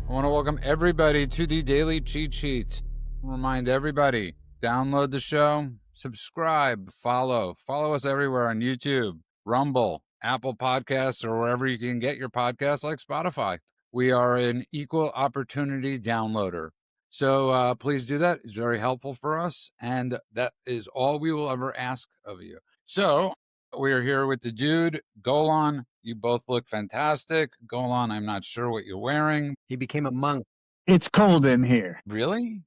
I want to welcome everybody to the Daily Cheat Sheet. Remind everybody, download the show, subscribe, follow us everywhere on YouTube, Rumble, Apple Podcasts, or wherever you can get your podcasts like Spotify. We are an equal opportunity downloader. So please do that. It's very helpful for us. And that is all we will ever ask of you. So we are here with the dude, Golan. You both look fantastic. Golan, I'm not sure what you're wearing. He became a monk. It's cold in here. Really?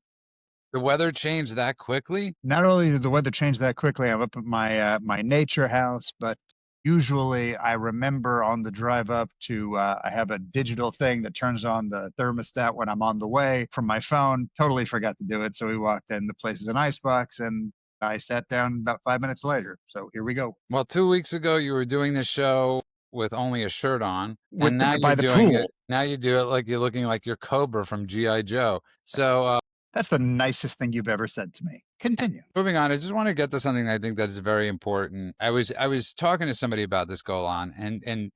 The weather changed that quickly? Not only did the weather change that quickly, I'm up at my nature house, but usually I remember on the drive up to I have a digital thing that turns on the thermostat when I'm on the way from my phone. Totally forgot to do it, so we walked in. The place is an icebox, and I sat down about 5 minutes later. So here we go. Well, 2 weeks ago you were doing the show with only a shirt on, and now by you're the doing pool. it. Now you do it like you're looking like you're Cobra from G.I. Joe. So That's the nicest thing you've ever said to me. Continue. moving on, I just want to get to something I think that is very important. I was talking to somebody about this, Golan, and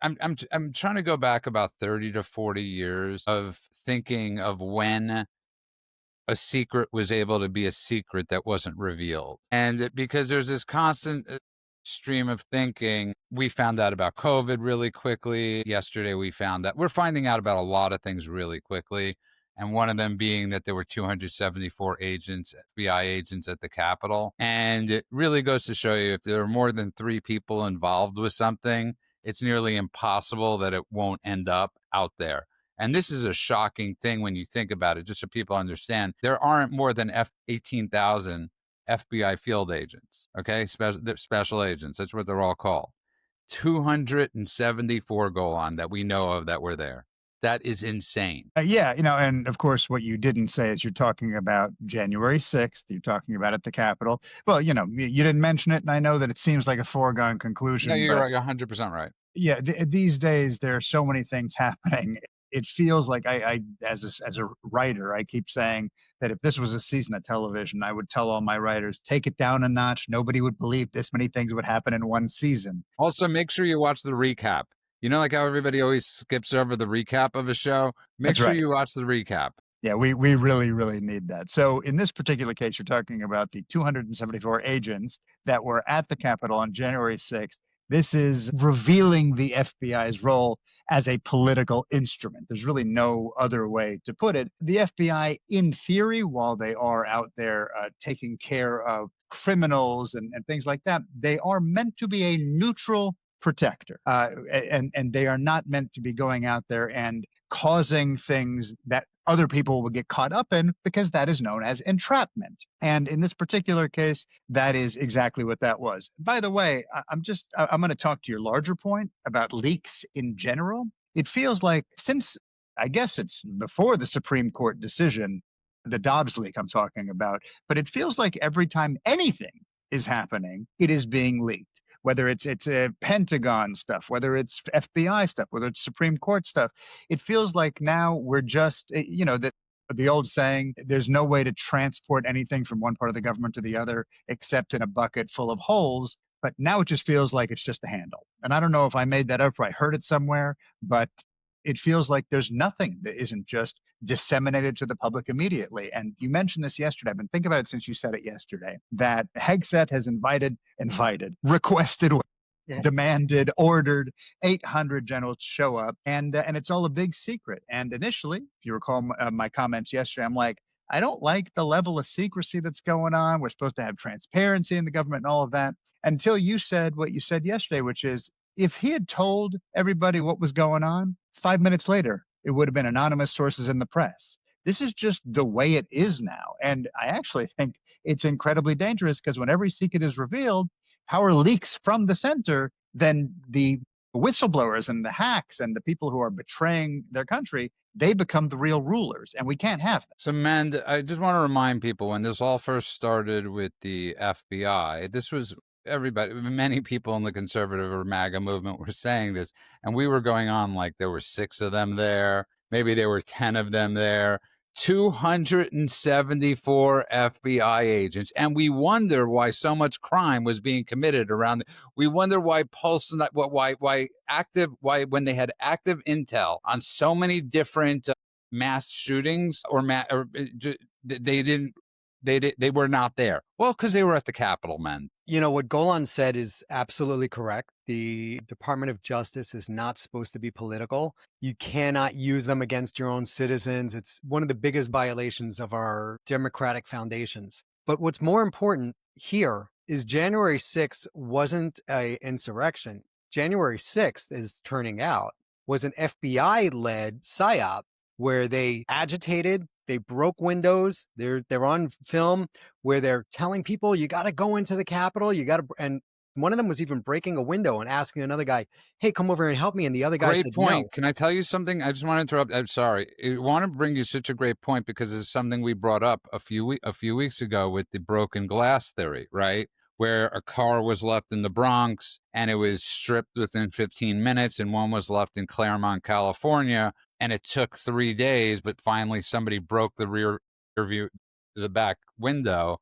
I'm trying to go back about 30 to 40 years of thinking of when a secret was able to be a secret that wasn't revealed. And because there's this constant stream of thinking, we found out about COVID really quickly. Yesterday, we're finding out about a lot of things really quickly. And one of them being that there were 274 agents, FBI agents at the Capitol. And it really goes to show you if there are more than 3 people involved with something, it's nearly impossible that it won't end up out there. And this is a shocking thing when you think about it, just so people understand. There aren't more than 18,000 FBI field agents, okay? Special agents, that's what they're all called. 274 Golan that we know of that were there. That is insane. Yeah, and of course, what you didn't say is you're talking about January 6th. You're talking about at the Capitol. Well, you didn't mention it, and I know that it seems like a foregone conclusion. No, you're right. You're 100% right. Yeah, these days there are so many things happening. It feels like I as a writer, I keep saying that if this was a season of television, I would tell all my writers, take it down a notch. Nobody would believe this many things would happen in one season. Also, make sure you watch the recap. You know, like how everybody always skips over the recap of a show? Make sure you watch the recap. Yeah, we really, really need that. So in this particular case, you're talking about the 274 agents that were at the Capitol on January 6th. This is revealing the FBI's role as a political instrument. There's really no other way to put it. The FBI, in theory, while they are out there taking care of criminals and things like that, they are meant to be a neutral protector. And they are not meant to be going out there and causing things that other people will get caught up in, because that is known as entrapment. And in this particular case, that is exactly what that was. By the way, I'm going to talk to your larger point about leaks in general. It feels like since, I guess it's before the Supreme Court decision, the Dobbs leak I'm talking about, but it feels like every time anything is happening, it is being leaked. Whether it's Pentagon stuff, whether it's FBI stuff, whether it's Supreme Court stuff, it feels like now we're just, the old saying, there's no way to transport anything from one part of the government to the other except in a bucket full of holes. But now it just feels like it's just a handle. And I don't know if I made that up or I heard it somewhere, but it feels like there's nothing that isn't just disseminated to the public immediately. And you mentioned this yesterday. I've been thinking about it since you said it yesterday, that Hegseth has requested, demanded, ordered 800 generals to show up. And it's all a big secret. And initially, if you recall my comments yesterday, I'm like, I don't like the level of secrecy that's going on. We're supposed to have transparency in the government and all of that. Until you said what you said yesterday, which is, if he had told everybody what was going on, 5 minutes later, it would have been anonymous sources in the press. This is just the way it is now. And I actually think it's incredibly dangerous, because when every secret is revealed, power leaks from the center, then the whistleblowers and the hacks and the people who are betraying their country, they become the real rulers, and we can't have that. So, Mend, I just want to remind people, when this all first started with the FBI, this was many people in the conservative or MAGA movement were saying this, and we were going on like there were 6 of them there, maybe there were 10 of them there. 274 FBI agents, and we wonder why so much crime was being committed around. We wonder why why when they had active intel on so many different mass shootings they didn't they were not there. Well, because they were at the Capitol, men. You know, what Golan said is absolutely correct. The Department of Justice is not supposed to be political. You cannot use them against your own citizens. It's one of the biggest violations of our democratic foundations. But what's more important here is January 6th wasn't an insurrection. January 6th, is turning out, was an FBI-led psyop where they agitated, they broke windows. They're on film where they're telling people, you got to go into the Capitol. You got to, and one of them was even breaking a window and asking another guy, hey, come over and help me. And the other guy Great said, point. no. Can I tell you something? I just want to interrupt. I'm sorry. I want to bring you such a great point because it's something we brought up a few weeks ago with the broken glass theory, right? Where a car was left in the Bronx and it was stripped within 15 minutes, and one was left in Claremont, California, and it took 3 days, but finally somebody broke the rear view, the back window,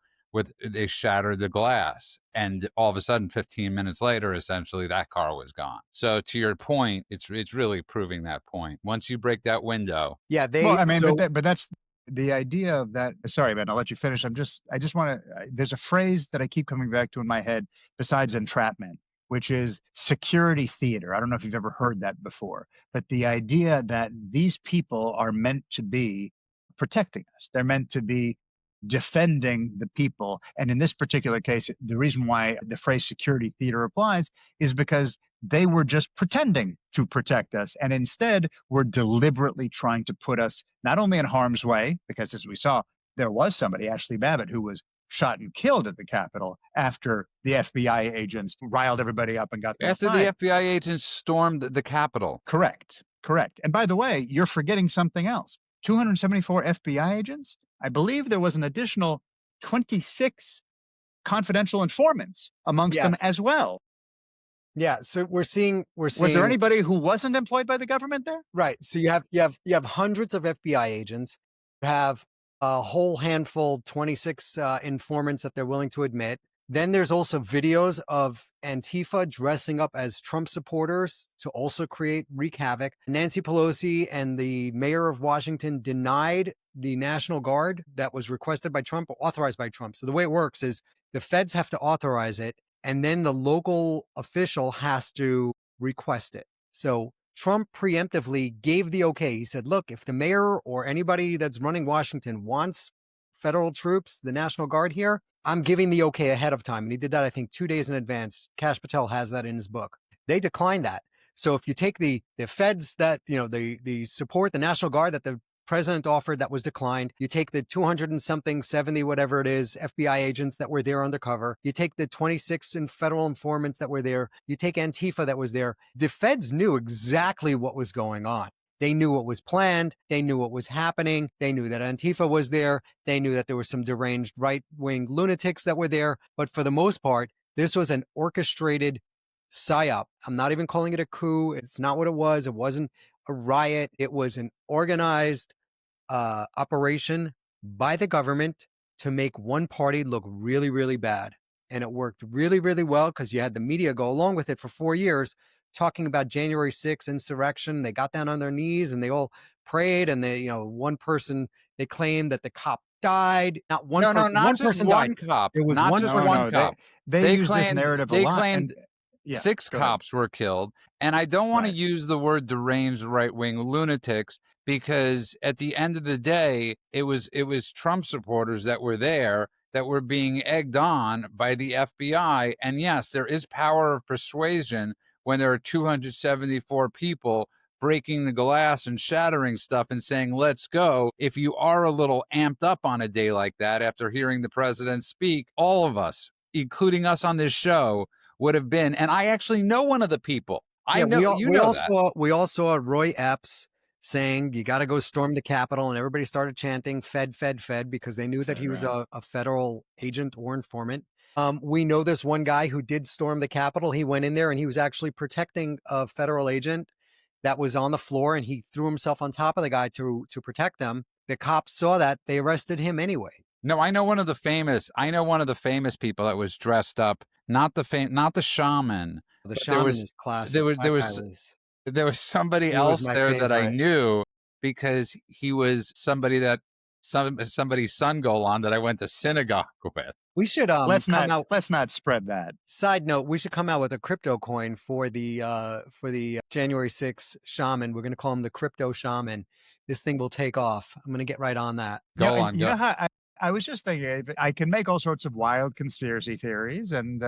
they shattered the glass, and all of a sudden 15 minutes later essentially that car was gone. So to your point, it's really proving that point. Once you break that window. Yeah, Well, I mean, but that's the idea of that. Sorry, man, I'll let you finish. I just want to. There's a phrase that I keep coming back to in my head besides entrapment, which is security theater. I don't know if you've ever heard that before, but the idea that these people are meant to be protecting us. They're meant to be defending the people. And in this particular case, the reason why the phrase security theater applies is because they were just pretending to protect us. And instead, were deliberately trying to put us not only in harm's way, because as we saw, there was somebody, Ashley Babbitt, who was shot and killed at the Capitol after the FBI agents riled everybody up and got them After inside. the FBI agents stormed the Capitol. Correct. And by the way, you're forgetting something else. 274 FBI agents? I believe there was an additional 26 confidential informants amongst them as well. Yeah, so we're seeing. Was there anybody who wasn't employed by the government there? Right. So you have hundreds of FBI agents. You have a whole handful, 26 informants that they're willing to admit. Then there's also videos of Antifa dressing up as Trump supporters to also wreak havoc. Nancy Pelosi and the mayor of Washington denied the National Guard that was requested by Trump or authorized by Trump. So the way it works is the feds have to authorize it, and then the local official has to request it. So Trump preemptively gave the okay. He said, look, if the mayor or anybody that's running Washington wants federal troops, the National Guard here, I'm giving the okay ahead of time. And he did that, I think, 2 days in advance. Kash Patel has that in his book. They declined that. So if you take the feds that, the support, the National Guard that the president offered that was declined, you take the 200 and something, 70, whatever it is, FBI agents that were there undercover, you take the 26 federal informants that were there, you take Antifa that was there, the feds knew exactly what was going on. They knew what was planned. They knew what was happening. They knew that Antifa was there. They knew that there were some deranged right-wing lunatics that were there. But for the most part, this was an orchestrated psyop. I'm not even calling it a coup. It's not what it was. It wasn't a riot. It was an organized operation by the government to make one party look really, really bad. And it worked really, really well because you had the media go along with it for 4 years, talking about January 6th insurrection. They got down on their knees and they all prayed. And one person, they claimed that the cop died. Not one No, person. not One just person one died. cop. It was Not one just person. one cop. They used this narrative a lot. Claimed yeah, 6 cops were killed. And I don't want to use the word deranged right-wing lunatics because at the end of the day, it was Trump supporters that were there that were being egged on by the FBI. And yes, there is power of persuasion when there are 274 people breaking the glass and shattering stuff and saying, let's go. If you are a little amped up on a day like that after hearing the president speak, all of us, including us on this show, would have been. And I actually know one of the people. I know we all saw Roy Epps saying you got to go storm the Capitol, and everybody started chanting "Fed, Fed, Fed" because they knew that he was a federal agent or informant. We know this one guy who did storm the Capitol. He went in there and he was actually protecting a federal agent that was on the floor, and he threw himself on top of the guy to protect them. The cops saw that. They arrested him anyway. No, I know one of the famous people that was dressed up, not the shaman, The but shaman is classic. That guy there was somebody he was else my there that I favorite. knew because he was somebody that somebody's son Golan that I went to synagogue with. We should Let's come not out. let's not spread that. Side note: we should come out with a crypto coin for the January 6th shaman. We're going to call him the crypto shaman. This thing will take off. I'm going to get right on that. Golan, You know how I was just thinking I can make all sorts of wild conspiracy theories, and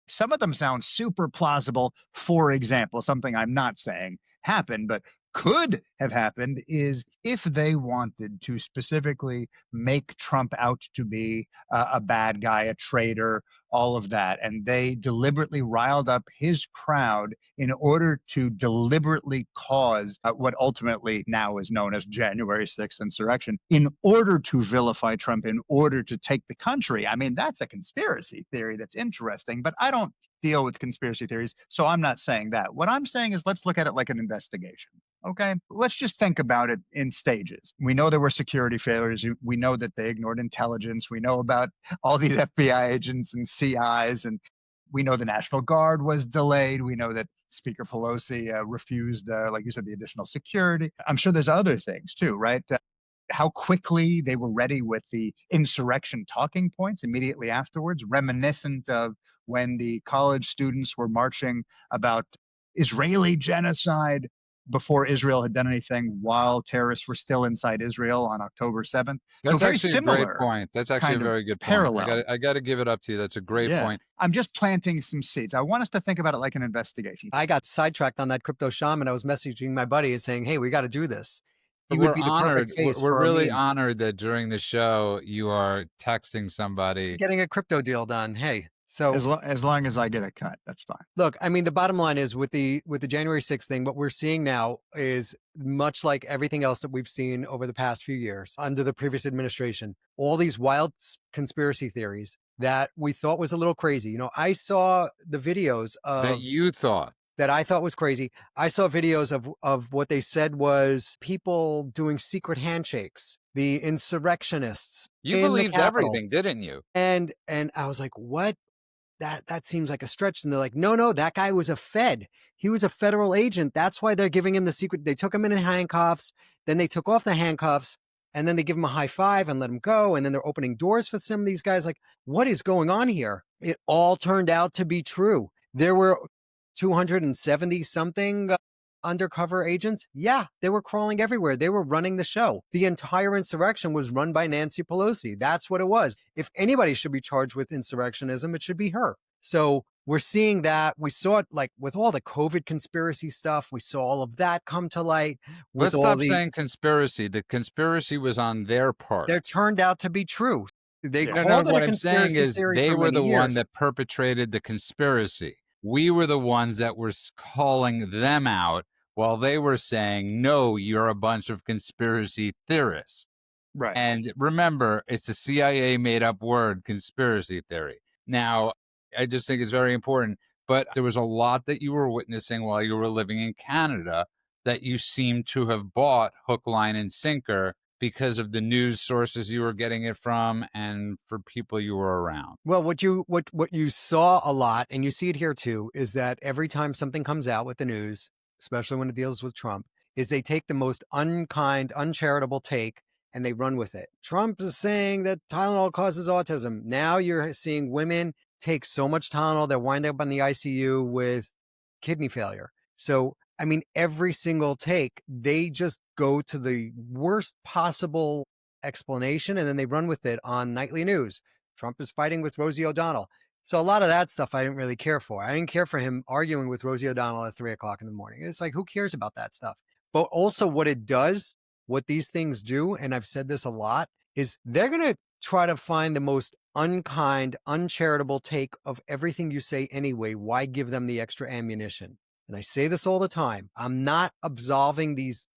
some of them sound super plausible. For example, something I'm not saying happened, but could have happened is if they wanted to specifically make Trump out to be a bad guy, a traitor, all of that, and they deliberately riled up his crowd in order to deliberately cause what ultimately now is known as January 6th insurrection, in order to vilify Trump, in order to take the country. I mean, that's a conspiracy theory that's interesting, but I don't deal with conspiracy theories, so I'm not saying that. What I'm saying is let's look at it like an investigation. Okay, let's just think about it in stages. We know there were security failures. We know that they ignored intelligence. We know about all these FBI agents and CIs, and we know the National Guard was delayed. We know that Speaker Pelosi refused, like you said, the additional security. I'm sure there's other things too, right? How quickly they were ready with the insurrection talking points immediately afterwards, reminiscent of when the college students were marching about Israeli genocide before Israel had done anything while terrorists were still inside Israel on October 7th. that's So very actually a great similar point. That's actually a kind of very good point. parallel. I got to give it up to you. That's a great point. I'm just planting some seeds. I want us to think about it like an investigation. I got sidetracked on that crypto shaman. I was messaging my buddy and saying, "Hey, we got to do this." He would We're be the honored. perfect face We're for a really meme. honored that during the show you are texting somebody. Getting a crypto deal done. Hey, so As long as I get a cut, that's fine. look, I mean, the bottom line is with the January 6th thing, what we're seeing now is much like everything else that we've seen over the past few years under the previous administration. All these wild conspiracy theories that we thought was a little crazy. You know, I saw the videos That of you thought. that I thought was crazy. I saw videos of what they said was people doing secret handshakes, the insurrectionists You in the believed Capitol. everything, didn't you? And I was like, what? That seems like a stretch. And they're like, no, that guy was a Fed. He was a federal agent. That's why they're giving him the secret. They took him in handcuffs. Then they took off the handcuffs and then they give him a high five and let him go. And then they're opening doors for some of these guys. Like, what is going on here? It all turned out to be true. There were 270 something undercover agents. Yeah, they were crawling everywhere. They were running the show. The entire insurrection was run by Nancy Pelosi. That's what it was. If anybody should be charged with insurrectionism, it should be her. So we're seeing that. We saw it like with all the COVID conspiracy stuff. We saw all of that come to light. Let's stop saying conspiracy. The conspiracy was on their part. They turned out to be true. They No, called it what a I'm saying conspiracy is theory they for were many the one years. that perpetrated the conspiracy. We were the ones that were calling them out while they were saying, no, you're a bunch of conspiracy theorists. Right. And remember, it's a CIA made up word, conspiracy theory. Now, I just think it's very important. But there was a lot that you were witnessing while you were living in Canada that you seem to have bought hook, line, and sinker because of the news sources you were getting it from and for people you were around. Well, what you saw a lot, and you see it here too, is that every time something comes out with the news, especially when it deals with Trump, is they take the most unkind, uncharitable take and they run with it. Trump is saying that Tylenol causes autism. Now you're seeing women take so much Tylenol, they're winding up on the ICU with kidney failure. So, I mean, every single take, they just go to the worst possible explanation and then they run with it on nightly news. Trump is fighting with Rosie O'Donnell. So a lot of that stuff I didn't really care for. I didn't care for him arguing with Rosie O'Donnell at 3:00 in the morning. It's like, who cares about that stuff? But also what it does, what these things do, and I've said this a lot, is they're going to try to find the most unkind, uncharitable take of everything you say anyway. Why give them the extra ammunition? And I say this all the time. I'm not absolving these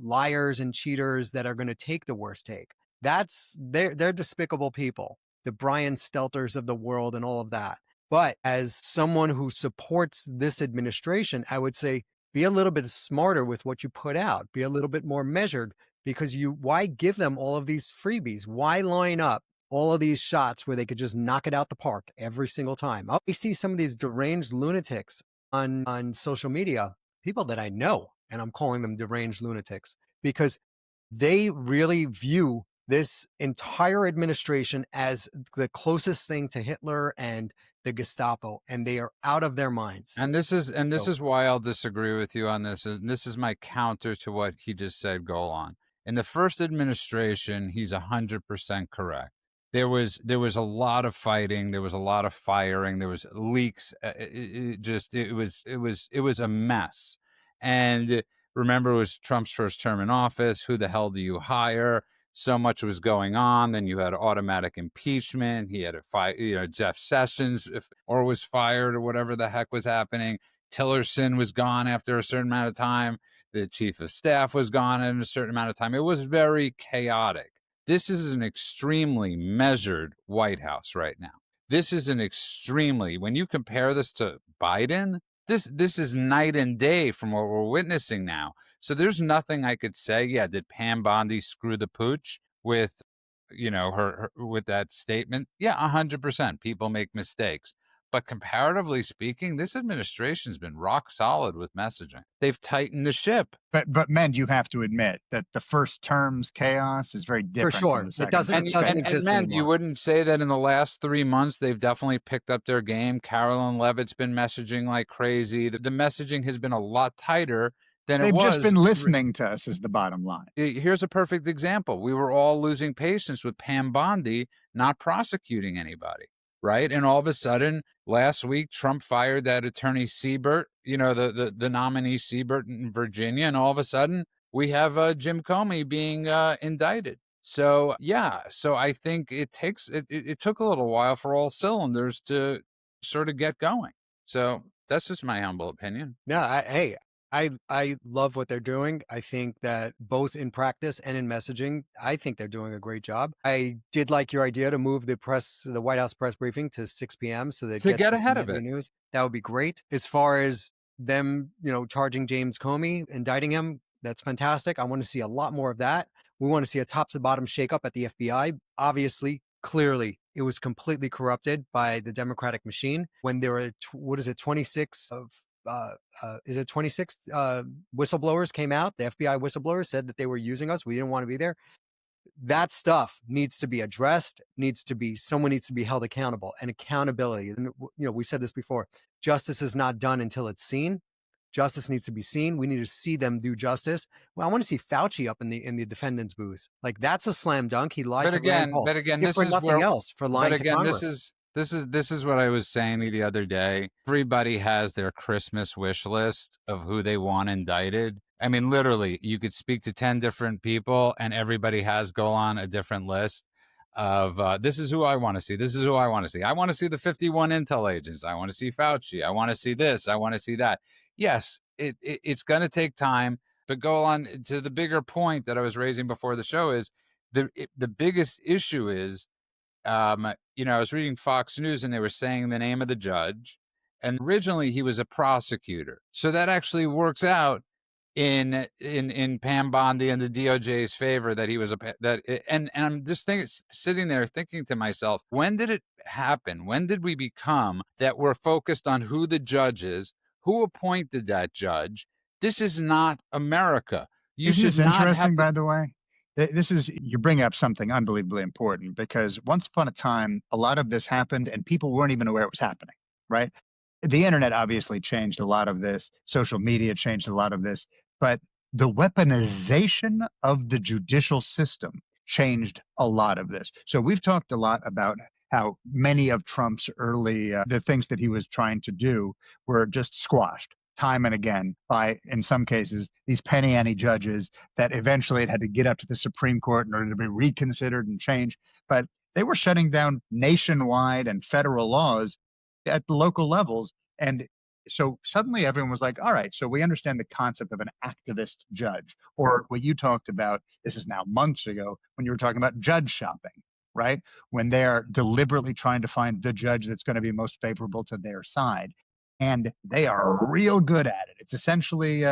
liars and cheaters that are going to take the worst take. They're despicable people, the Brian Stelters of the world and all of that. But as someone who supports this administration, I would say be a little bit smarter with what you put out. Be a little bit more measured. because why give them all of these freebies? Why line up all of these shots where they could just knock it out the park every single time? I see some of these deranged lunatics on social media, people that I know, and I'm calling them deranged lunatics because they really view this entire administration as the closest thing to Hitler and the Gestapo, and they are out of their minds. And this So is why I'll disagree with you on this. And this is my counter to what he just said, Golan. In the first administration, he's 100% correct. There was a lot of fighting, there was a lot of firing, there was leaks. It was a mess. And remember, it was Trump's first term in office. Who the hell do you hire? So much was going on. Then you had automatic impeachment. He had Jeff Sessions or was fired or whatever the heck was happening. Tillerson was gone after a certain amount of time. The chief of staff was gone in a certain amount of time. It was very chaotic. This is an extremely measured White House right now. This is when you compare this to Biden, this is night and day from what we're witnessing now. So there's nothing I could say. Yeah, did Pam Bondi screw the pooch with, her with that statement? Yeah, 100%. People make mistakes. But comparatively speaking, this administration's been rock solid with messaging. They've tightened the ship. But men, you have to admit that the first term's chaos is very for different from sure, the it second doesn't term's it doesn't chaos. exist Man, you anymore. wouldn't say that in the last 3 months they've definitely picked up their game. Carolyn Levitt's been messaging like crazy. The messaging has been a lot tighter than it They've just was. been listening to us, is the bottom line. Here's a perfect example. We were all losing patience with Pam Bondi not prosecuting anybody, right? And all of a sudden, last week, Trump fired that attorney Siebert, the nominee Siebert in Virginia, and all of a sudden, we have Jim Comey being indicted. So yeah, so I think it took a little while for all cylinders to sort of get going. So that's just my humble opinion. Yeah, I love what they're doing. I think that both in practice and in messaging, I think they're doing a great job. I did like your idea to move the White House press briefing to 6 p.m. so that it To gets get ahead of the it. news. That would be great. As far as them, charging James Comey, indicting him, that's fantastic. I want to see a lot more of that. We want to see a top to bottom shakeup at the FBI. Obviously, clearly, it was completely corrupted by the Democratic machine when there were, 26 of is it 26 whistleblowers came out. The FBI whistleblowers said that they were using us. We didn't want to be there. That stuff needs to be addressed, someone needs to be held accountable, and accountability. And, we said this before, justice is not done until it's seen. Justice needs to be seen. We need to see them do justice. Well, I want to see Fauci up in the defendant's booth. Like, that's a slam dunk. He lied to Rand Paul. But again, If this for is nothing where else, for But lying to again, Congress. this is what I was saying the other day. Everybody has their Christmas wish list of who they want indicted. I mean, literally, you could speak to 10 different people, and everybody has go on a different list of this is who I want to see. This is who I want to see. I want to see the 51 intel agents. I want to see Fauci. I want to see this. I want to see that. Yes, it's going to take time, but go on to the bigger point that I was raising before the show is the biggest issue is I was reading Fox News and they were saying the name of the judge, and originally he was a prosecutor. So that actually works out in Pam Bondi and the DOJ's favor that he was and I'm just sitting there thinking to myself, when did it happen? When did we become that we're focused on who the judge is, who appointed that judge? This is not America. You Isn't should this not have interesting, to. by the way? You bring up something unbelievably important because once upon a time, a lot of this happened and people weren't even aware it was happening, right? The internet obviously changed a lot of this. Social media changed a lot of this, but the weaponization of the judicial system changed a lot of this. So we've talked a lot about how many of Trump's the things that he was trying to do were just squashed time and again by, in some cases, these penny ante judges that eventually it had to get up to the Supreme Court in order to be reconsidered and changed. But they were shutting down nationwide and federal laws at the local levels. And so suddenly everyone was like, all right, so we understand the concept of an activist judge, or what you talked about, this is now months ago, when you were talking about judge shopping, right? When they're deliberately trying to find the judge that's going to be most favorable to their side. and they are real good at it. It's essentially,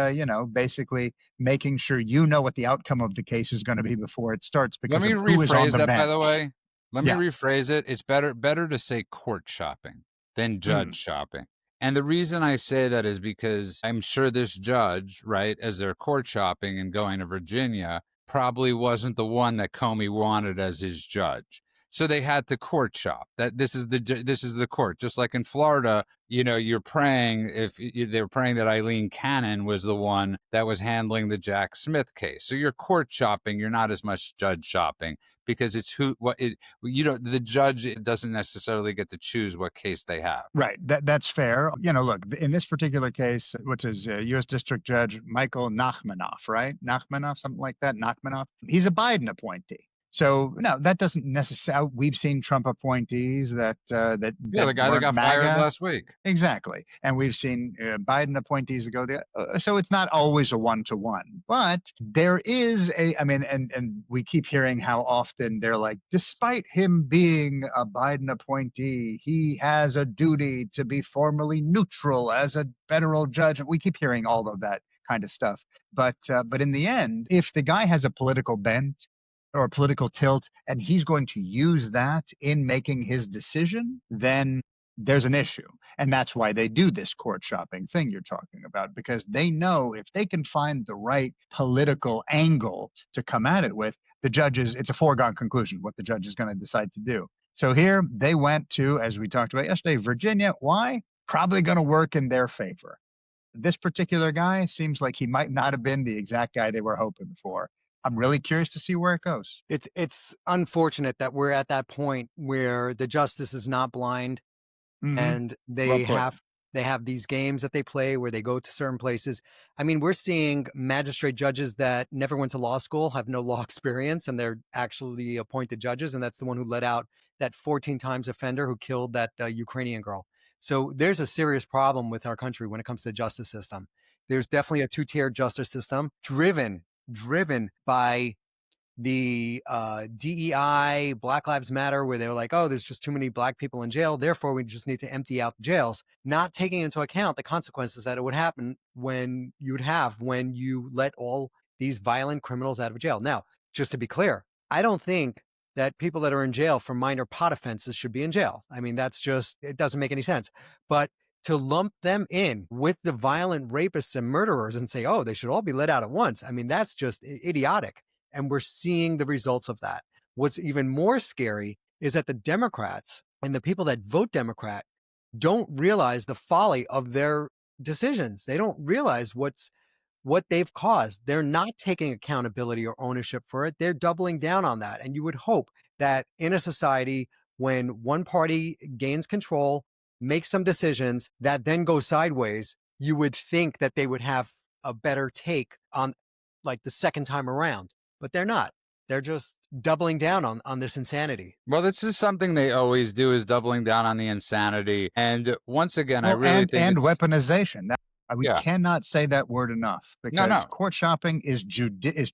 basically making sure you know what the outcome of the case is going to be before it starts Let because me of who is on rephrase the that, by the bench. way. Let me Yeah. rephrase it. It's better to say court shopping than judge Mm. shopping. And the reason I say that is because I'm sure this judge, right, as they're court shopping and going to Virginia, probably wasn't the one that Comey wanted as his judge. So they had to court shop. That this is the court. Just like in Florida, you're praying they were praying that Eileen Cannon was the one that was handling the Jack Smith case. So you're court shopping. You're not as much judge shopping because it's the judge doesn't necessarily get to choose what case they have. Right. That's fair. Look, in this particular case, which is U.S. District Judge Michael Nachmanoff, right? Nachmanoff, something like that. Nachmanoff. He's a Biden appointee. So no, that doesn't necessarily. We've seen Trump appointees that Yeah, the guy that weren't got fired MAGA. last week. Exactly. And we've seen Biden appointees that go there. So it's not always a one-to-one, but there is and we keep hearing how often they're like, despite him being a Biden appointee, he has a duty to be formally neutral as a federal judge. We keep hearing all of that kind of stuff. But in the end, if the guy has a political bent or a political tilt, and he's going to use that in making his decision, then there's an issue. And that's why they do this court shopping thing you're talking about, because they know if they can find the right political angle to come at it with, it's a foregone conclusion what the judge is going to decide to do. So here they went to, as we talked about yesterday, Virginia. Why? Probably going to work in their favor. This particular guy seems like he might not have been the exact guy they were hoping for. I'm really curious to see where it goes. It's unfortunate that we're at that point where the justice is not blind, and they have these games that they play where they go to certain places. I mean, we're seeing magistrate judges that never went to law school, have no law experience, and they're actually appointed judges. And that's the one who let out that 14 times offender who killed that Ukrainian girl. So there's a serious problem with our country when it comes to the justice system. There's definitely a two-tiered justice system driven by the DEI, Black Lives Matter, where they're like, oh, there's just too many black people in jail, therefore we just need to empty out the jails, not taking into account the consequences that it would happen when you let all these violent criminals out of jail. Now, just to be clear, I don't think that people that are in jail for minor pot offenses should be in jail. I mean, it doesn't make any sense. But to lump them in with the violent rapists and murderers and say, oh, they should all be let out at once, I mean, that's just idiotic. And we're seeing the results of that. What's even more scary is that the Democrats and the people that vote Democrat don't realize the folly of their decisions. They don't realize what they've caused. They're not taking accountability or ownership for it. They're doubling down on that. And you would hope that in a society, when one party gains control, makes some decisions that then go sideways, you would think that they would have a better take on like the second time around. But they're not. They're just doubling down on this insanity. Well, this is something they always do, is doubling down on the insanity. And once again, I really think and weaponization. We Yeah. cannot say that word enough, because court shopping is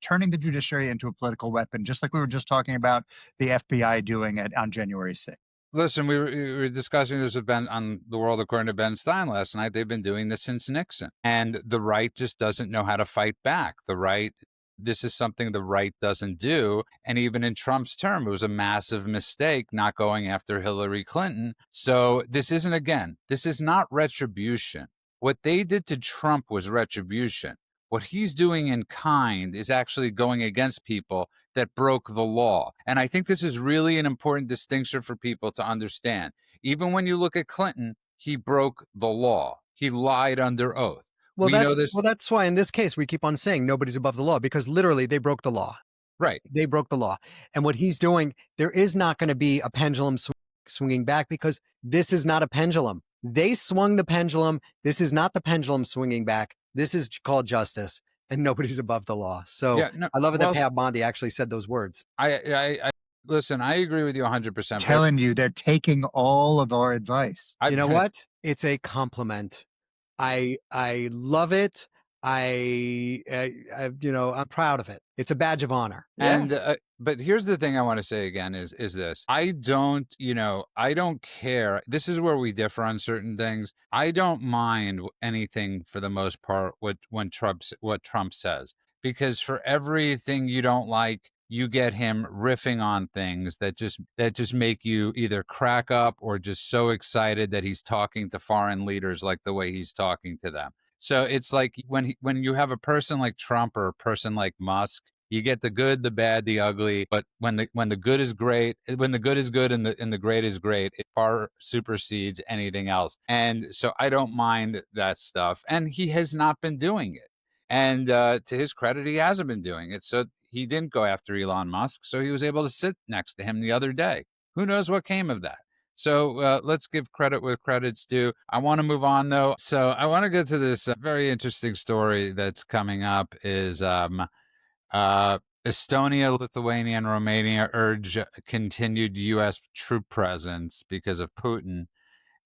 turning the judiciary into a political weapon, just like we were just talking about the FBI doing it on January 6th. Listen, we were discussing this with Ben on The World According to Ben Stein last night. They've been doing this since Nixon. And the right just doesn't know how to fight back. This is something the right doesn't do. And even in Trump's term, it was a massive mistake not going after Hillary Clinton. So this is not retribution. What they did to Trump was retribution. What he's doing in kind is actually going against people that broke the law. And I think this is really an important distinction for people to understand. Even when you look at Clinton, he broke the law. He lied under oath. Well, that's why in this case we keep on saying nobody's above the law, because literally they broke the law. Right. They broke the law. And what he's doing, there is not going to be a pendulum swinging back, because this is not a pendulum. They swung the pendulum. This is not the pendulum swinging back. This is called justice, and nobody's above the law. So I love it that Pab Bondi actually said those words. Listen, I agree with you 100%. Telling you, they're taking all of our advice. You know what? It's a compliment. I love it. I'm proud of it. It's a badge of honor. Yeah. And but here's the thing I want to say again is this. I don't, I don't care. This is where we differ on certain things. I don't mind anything for the most part what Trump says, because for everything you don't like, you get him riffing on things that just make you either crack up or just so excited that he's talking to foreign leaders like the way he's talking to them. So it's like when you have a person like Trump or a person like Musk, you get the good, the bad, the ugly. But when the good is great, when the good is good and the great is great, it far supersedes anything else. And so I don't mind that stuff. And he has not been doing it. And to his credit, he hasn't been doing it. So he didn't go after Elon Musk. So he was able to sit next to him the other day. Who knows what came of that? So let's give credit where credit's due. I want to move on, though. So I want to get to this very interesting story that's coming up is Estonia, Lithuania, and Romania urge continued U.S. troop presence because of Putin.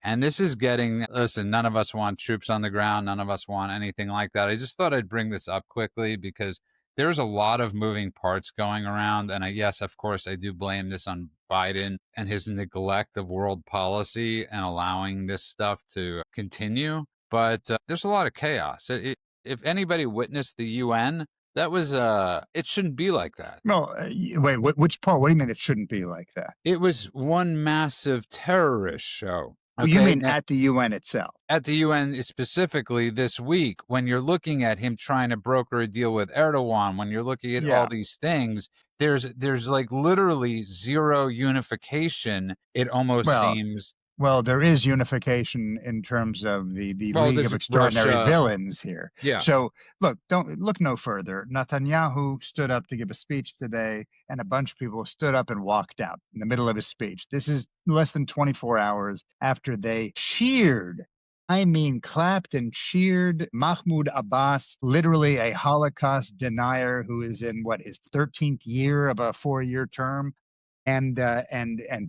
And this is listen, none of us want troops on the ground. None of us want anything like that. I just thought I'd bring this up quickly because there's a lot of moving parts going around. And yes, of course, I do blame this on Biden and his neglect of world policy and allowing this stuff to continue. But there's a lot of chaos. If anybody witnessed the UN, that was, it shouldn't be like that. No, wait, which part? What do you mean it shouldn't be like that? It was one massive terrorist show. Well, you mean Now, at the UN itself? at the UN specifically this week, when you're looking at him trying to broker a deal with Erdogan, when you're looking at all these things, there's like literally zero unification. It almost seems. Well, there is unification in terms of the League of there's Extraordinary Russia. Villains here. Yeah. So don't look no further. Netanyahu stood up to give a speech today, and a bunch of people stood up and walked out in the middle of his speech. This is less than 24 hours after they cheered. I mean, clapped and cheered Mahmoud Abbas, literally a Holocaust denier who is in his 13th year of a 4-year term. And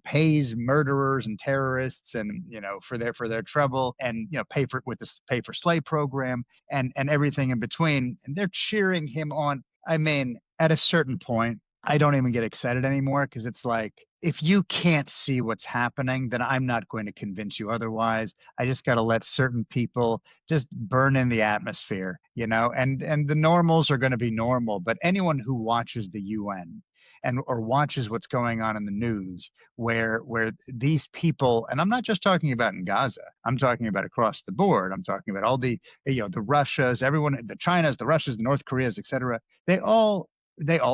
pays murderers and terrorists and for their trouble, and pay for slay program and everything in between, and they're cheering him on. I mean, at a certain point I don't even get excited anymore, because it's like, if you can't see what's happening, then I'm not going to convince you otherwise. I just got to let certain people just burn in the atmosphere, and the normals are going to be normal, but anyone who watches the UN or watches what's going on in the news, where these people, and I'm not just talking about in Gaza, I'm talking about across the board. I'm talking about all the the Russias, everyone, the Chinas, the Russias, the North Koreas, etc. They all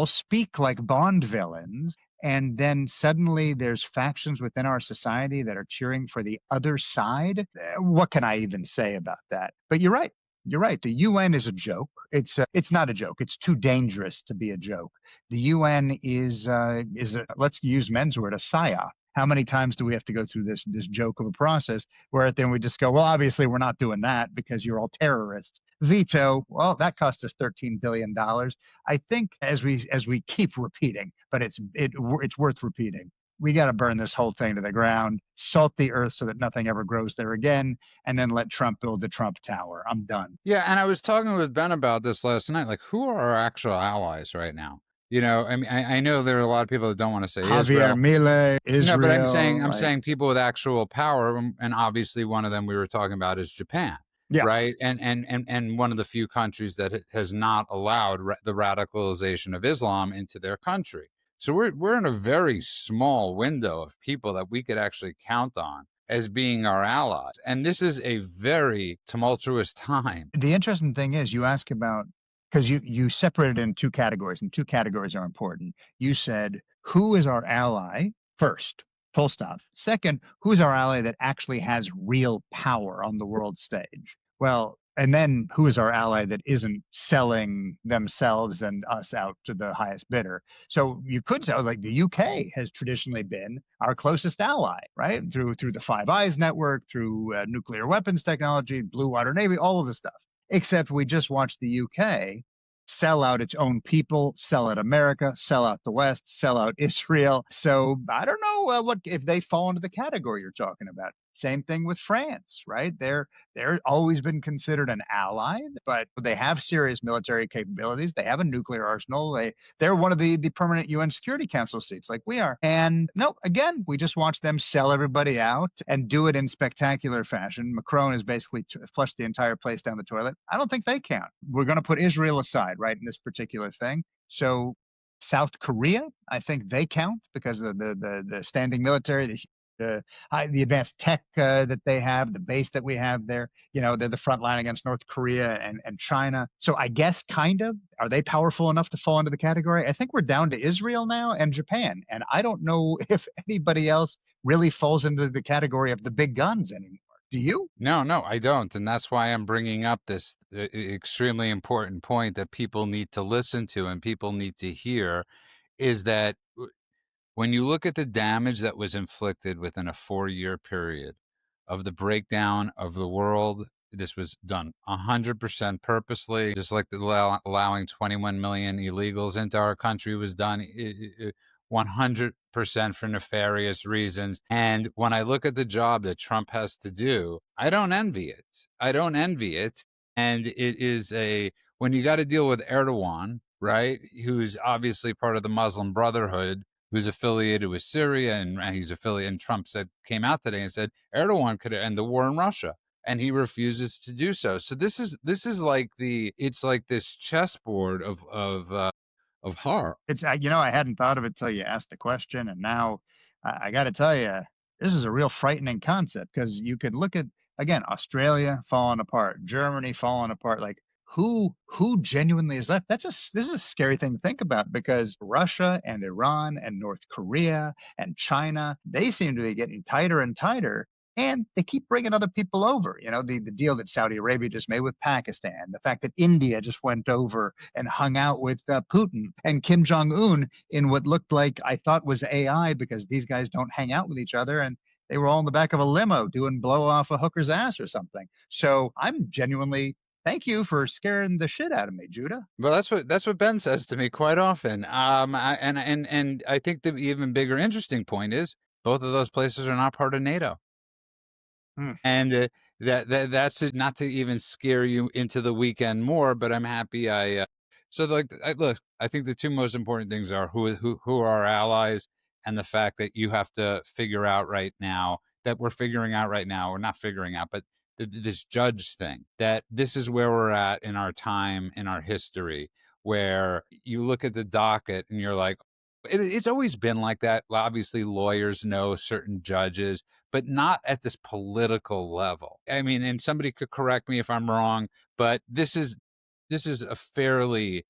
speak like Bond villains, and then suddenly there's factions within our society that are cheering for the other side. What can I even say about that? But you're right. You're right. The UN is a joke. It's not a joke. It's too dangerous to be a joke. The UN is let's use men's word, a psyop. How many times do we have to go through this joke of a process where then we just go, well, obviously we're not doing that because you're all terrorists. Veto, well, that cost us $13 billion. I think as we keep repeating, but it's worth repeating. We got to burn this whole thing to the ground, salt the earth so that nothing ever grows there again, and then let Trump build the Trump Tower. I'm done. Yeah, and I was talking with Ben about this last night. Like, who are our actual allies right now? I mean, I know there are a lot of people that don't want to say Javier Israel. Milei, Israel. No, but I'm saying people with actual power, and obviously one of them we were talking about is Japan. Yeah. Right. And one of the few countries that has not allowed the radicalization of Islam into their country. So we're in a very small window of people that we could actually count on as being our allies. And this is a very tumultuous time. The interesting thing is, you ask about, because you separated in two categories, and two categories are important. You said, who is our ally first? Full stop. Second, who's our ally that actually has real power on the world stage? Well, and then who is our ally that isn't selling themselves and us out to the highest bidder? So you could say, like, the UK has traditionally been our closest ally, right? Through the Five Eyes network, through nuclear weapons technology, Blue Water Navy, all of this stuff. Except we just watched the UK sell out its own people, sell out America, sell out the West, sell out Israel. So I don't know what if they fall into the category you're talking about. Same thing with France, right? They're always been considered an ally, but they have serious military capabilities. They have a nuclear arsenal. They're one of the permanent UN Security Council seats, like we are. And no, again, we just watch them sell everybody out and do it in spectacular fashion. Macron has basically flushed the entire place down the toilet. I don't think they count. We're going to put Israel aside, right, in this particular thing. So South Korea, I think they count because of the standing military, the advanced tech that they have, the base that we have there. They're the front line against North Korea and China. So I guess kind of, are they powerful enough to fall into the category? I think we're down to Israel now and Japan. And I don't know if anybody else really falls into the category of the big guns anymore. Do you? No, no, I don't. And that's why I'm bringing up this extremely important point that people need to listen to and people need to hear is that when you look at the damage that was inflicted within a 4-year period of the breakdown of the world, this was done 100% purposely, just like allowing 21 million illegals into our country was done 100% for nefarious reasons. And when I look at the job that Trump has to do, I don't envy it. I don't envy it. And it is when you got to deal with Erdogan, right, who's obviously part of the Muslim Brotherhood, who's affiliated with Syria, and he's affiliated. And Trump came out today and said Erdogan could end the war in Russia, and he refuses to do so. So this is like it's like this chessboard of horror. It's I hadn't thought of it till you asked the question, and now I got to tell you, this is a real frightening concept because you could look at again Australia falling apart, Germany falling apart. Like who genuinely is left? This is a scary thing to think about because Russia and Iran and North Korea and China, they seem to be getting tighter and tighter. And they keep bringing other people over. The deal that Saudi Arabia just made with Pakistan, the fact that India just went over and hung out with Putin and Kim Jong-un in what looked like I thought was AI because these guys don't hang out with each other. And they were all in the back of a limo doing blow off a hooker's ass or something. So I'm genuinely, thank you for scaring the shit out of me, Judah. Well, that's what Ben says to me quite often. And I think the even bigger interesting point is both of those places are not part of NATO. Hmm. And that's not to even scare you into the weekend more, but I'm happy look, I think the two most important things are who are our allies and the fact that you have to figure out right now that we're figuring out right now, or not figuring out, but this judge thing, that this is where we're at in our time, in our history, where you look at the docket and you're like, it's always been like that. Well, obviously, lawyers know certain judges, but not at this political level. I mean, and somebody could correct me if I'm wrong, but this is a fairly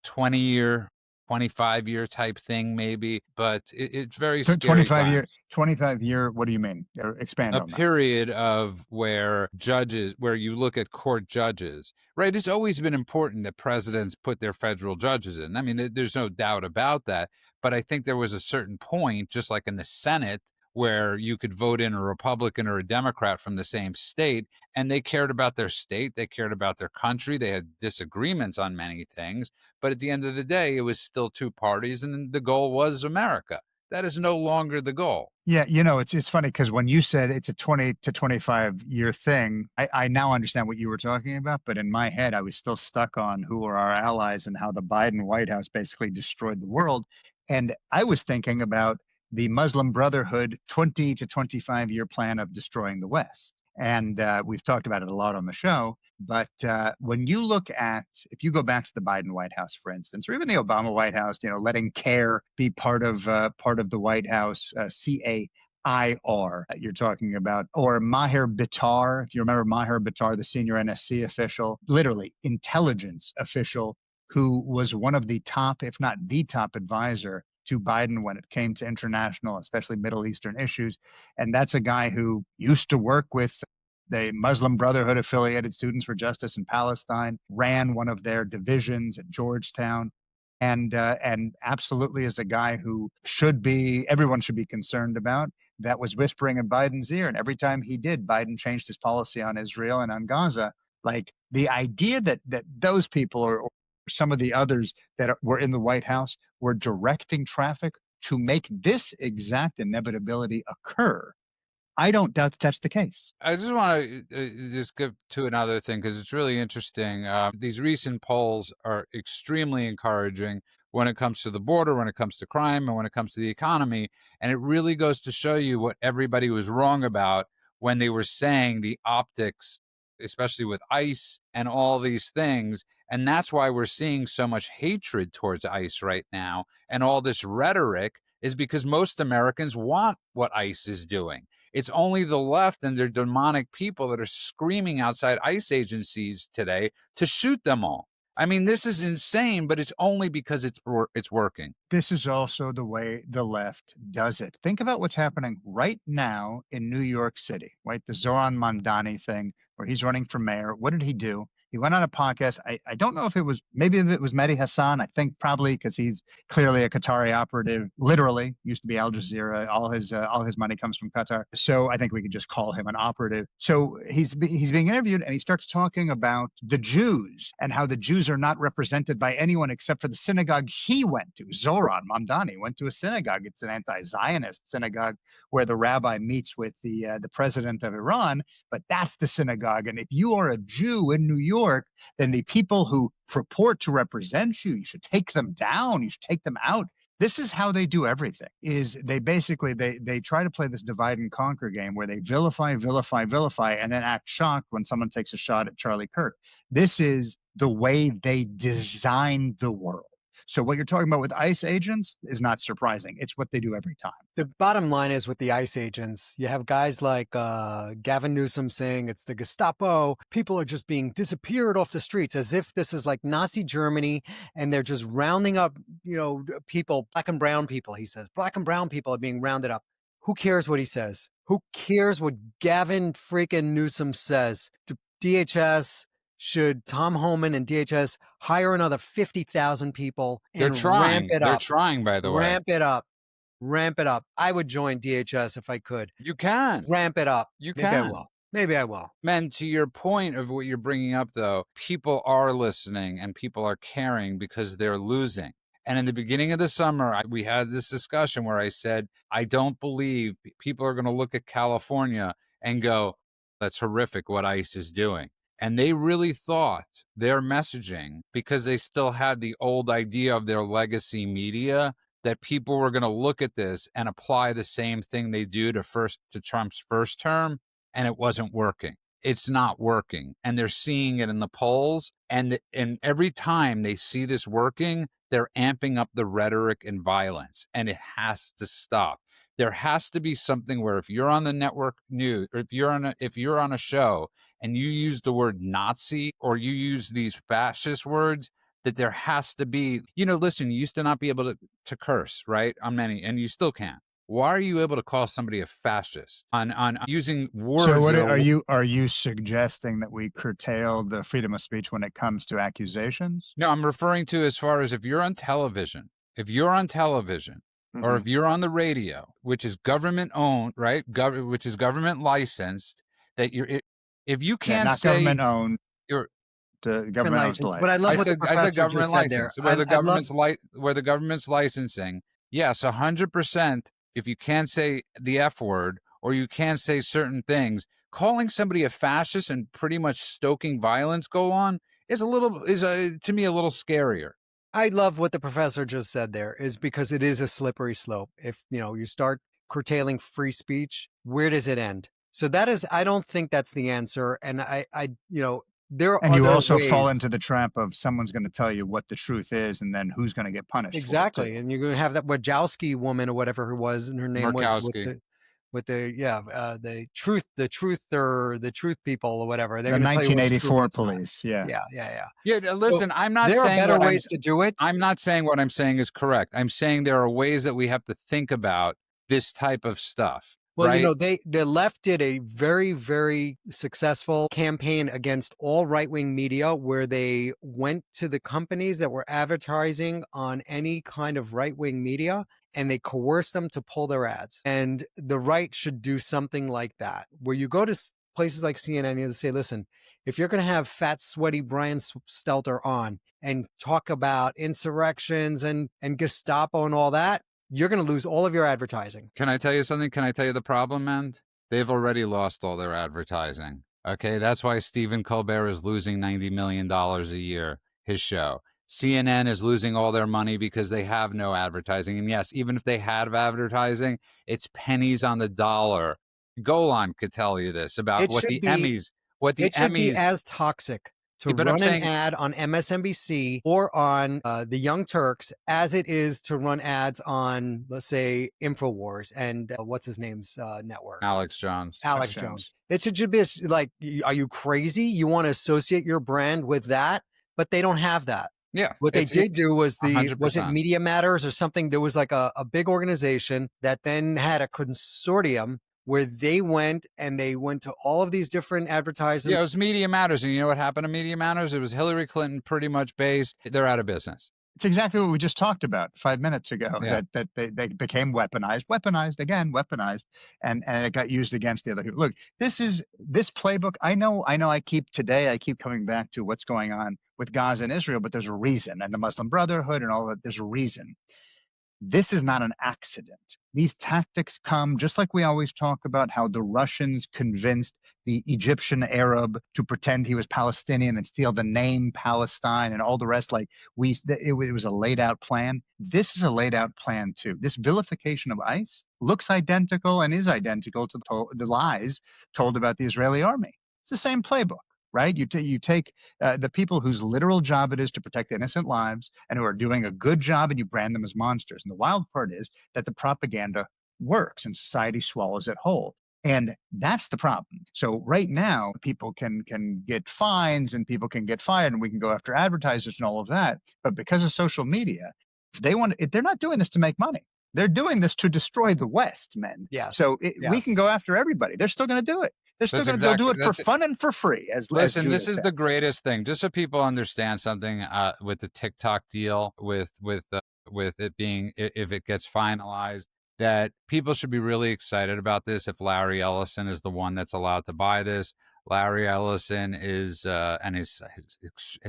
20-year, 25-year type thing, maybe, but it's very scary 25 year, times. 25 year. What do you mean? Expand A on that. period of where you look at court judges, right? It's always been important that presidents put their federal judges in. I mean, there's no doubt about that. But I think there was a certain point, just like in the Senate, where you could vote in a Republican or a Democrat from the same state, and they cared about their state, they cared about their country, they had disagreements on many things. But at the end of the day, it was still two parties, and the goal was America. That is no longer the goal. Yeah, it's funny because when you said it's a 20 to 25 year thing, I now understand what you were talking about. But in my head, I was still stuck on who are our allies and how the Biden White House basically destroyed the world. And I was thinking about the Muslim Brotherhood 20 to 25 year plan of destroying the West. And we've talked about it a lot on the show. But when you look at, if you go back to the Biden White House, for instance, or even the Obama White House, letting CARE be part of the White House, CAIR, you're talking about, or Maher Bitar, if you remember Maher Bitar, the senior NSC official, literally intelligence official, who was one of the top, if not the top advisor to Biden when it came to international, especially Middle Eastern issues. And that's a guy who used to work with the Muslim Brotherhood affiliated Students for Justice in Palestine, ran one of their divisions at Georgetown, and absolutely is a guy who everyone should be concerned about. That was whispering in Biden's ear, and every time he did, Biden changed his policy on Israel and on Gaza. Like the idea that those people or some of the others that were in the White House were directing traffic to make this exact inevitability occur I don't doubt that that's the case. I just want to just get to another thing because it's really interesting. These recent polls are extremely encouraging when it comes to the border, when it comes to crime, and when it comes to the economy. And it really goes to show you what everybody was wrong about when they were saying the optics, especially with ICE and all these things. And that's why we're seeing so much hatred towards ICE right now. And all this rhetoric is because most Americans want what ICE is doing. It's only the left and their demonic people that are screaming outside ICE agencies today to shoot them all. I mean, this is insane, but it's only because it's working. This is also the way the left does it. Think about what's happening right now in New York City, right? The Zoran Mandani thing, where he's running for mayor. What did he do? He went on a podcast. I don't know if it was, maybe if it was Mehdi Hassan. I think probably because he's clearly a Qatari operative. Literally used to be Al Jazeera. All his money comes from Qatar. So I think we could just call him an operative. So he's being interviewed, and he starts talking about the Jews and how the Jews are not represented by anyone except for the synagogue he went to. Zoran Mamdani went to a synagogue. It's an anti-Zionist synagogue where the rabbi meets with the president of Iran. But that's the synagogue. And if you are a Jew in New York, then the people who purport to represent you, you should take them down. You should take them out. This is how they do everything. Is they basically they try to play this divide and conquer game where they vilify, and then act shocked when someone takes a shot at Charlie Kirk. This is the way they design the world. So what you're talking about with ICE agents is not surprising. It's what they do every time. The bottom line is with the ICE agents, you have guys like Gavin Newsom saying it's the Gestapo. People are just being disappeared off the streets as if this is like Nazi Germany and they're just rounding up, people, black and brown people, he says. Black and brown people are being rounded up. Who cares what he says? Who cares what Gavin freaking Newsom says? DHS, should Tom Homan and DHS hire another 50,000 people and ramp it up? They're trying, by the way. Ramp it up. Ramp it up. I would join DHS if I could. You can. Ramp it up. You Maybe can. I will. Maybe I will. Man, to your point of what you're bringing up, though, people are listening and people are caring because they're losing. And in the beginning of the summer, we had this discussion where I said, I don't believe people are going to look at California and go, that's horrific what ICE is doing. And they really thought their messaging, because they still had the old idea of their legacy media, that people were going to look at this and apply the same thing they do to Trump's first term, and it wasn't working. It's not working. And they're seeing it in the polls. And every time they see this working, they're amping up the rhetoric and violence, and it has to stop. There has to be something where if you're on the network news, or if you're on a show and you use the word Nazi or you use these fascist words, that there has to be, listen, you used to not be able to curse, right? On many, and you still can't. Why are you able to call somebody a fascist on using words? So what are you suggesting that we curtail the freedom of speech when it comes to accusations? No, I'm referring to as far as if you're on television, or if you're on the radio, which is government owned, right? Which is government licensed, if you can't not say government owned, you're the government license. But I love what the professor just said there. Where the government's licensing, yes, 100%. If you can't say the F word or you can't say certain things, calling somebody a fascist and pretty much stoking violence is to me a little scarier. I love what the professor just said there, is because it is a slippery slope. If you start curtailing free speech, where does it end? So I don't think that's the answer. And there are and you other also ways. fall into the trap of someone's going to tell you what the truth is, and then who's going to get punished. Exactly, and you're going to have that Wojcicki woman or whatever her was, and her name Murkowski. was the truth people or whatever. They're the going to tell you what's 1984 true, police. Yeah. Yeah. Listen, So I'm not there saying are better ways to do it. I'm not saying what I'm saying is correct. I'm saying there are ways that we have to think about this type of stuff. Well, right? the left did a very, very successful campaign against all right-wing media where they went to the companies that were advertising on any kind of right-wing media and they coerced them to pull their ads. And the right should do something like that, where you go to places like CNN, you say, listen, if you're going to have fat, sweaty Brian Stelter on and talk about insurrections and Gestapo and all that, you're going to lose all of your advertising. Can I tell you something? Can I tell you the problem, man? They've already lost all their advertising. Okay, that's why Stephen Colbert is losing $90 million a year, his show. CNN is losing all their money because they have no advertising. And yes, even if they had advertising, it's pennies on the dollar. Golan could tell you this about It what should the be Emmys, what the It should be Emmys, as toxic to but I'm run an saying, ad on MSNBC or on the Young Turks as it is to run ads on, let's say, InfoWars and what's his name's network, Alex Jones. Alex Jones. It should be like, are you crazy? You want to associate your brand with that? But they don't have that. Yeah, What they did do was was it 100%. Media Matters or something? There was like a big organization that then had a consortium where they went to all of these different advertisers. Yeah, it was Media Matters. And you know what happened to Media Matters? It was Hillary Clinton pretty much based. They're out of business. It's exactly what we just talked about 5 minutes ago. Yeah. That they became weaponized again, and it got used against the other people. Look, this playbook. I know. I keep coming back to what's going on with Gaza and Israel, but there's a reason, and the Muslim Brotherhood and all that. There's a reason. This is not an accident. These tactics come just like we always talk about how the Russians convinced the Egyptian Arab to pretend he was Palestinian and steal the name Palestine and all the rest. Like it was a laid out plan. This is a laid out plan too. This vilification of ICE looks identical and is identical to the lies told about the Israeli army. It's the same playbook. Right? You take the people whose literal job it is to protect innocent lives and who are doing a good job, and you brand them as monsters. And the wild part is that the propaganda works and society swallows it whole. And that's the problem. So right now, people can get fines and people can get fired and we can go after advertisers and all of that. But because of social media, they're not doing this to make money. They're doing this to destroy the West, men. Yes. So we can go after everybody. They're still going to do it. They're still going to go do it for fun and for free. Listen, this is the greatest thing. Just so people understand something with the TikTok deal, with it being, if it gets finalized, that people should be really excited about this. If Larry Ellison is the one that's allowed to buy this, Larry Ellison is, and his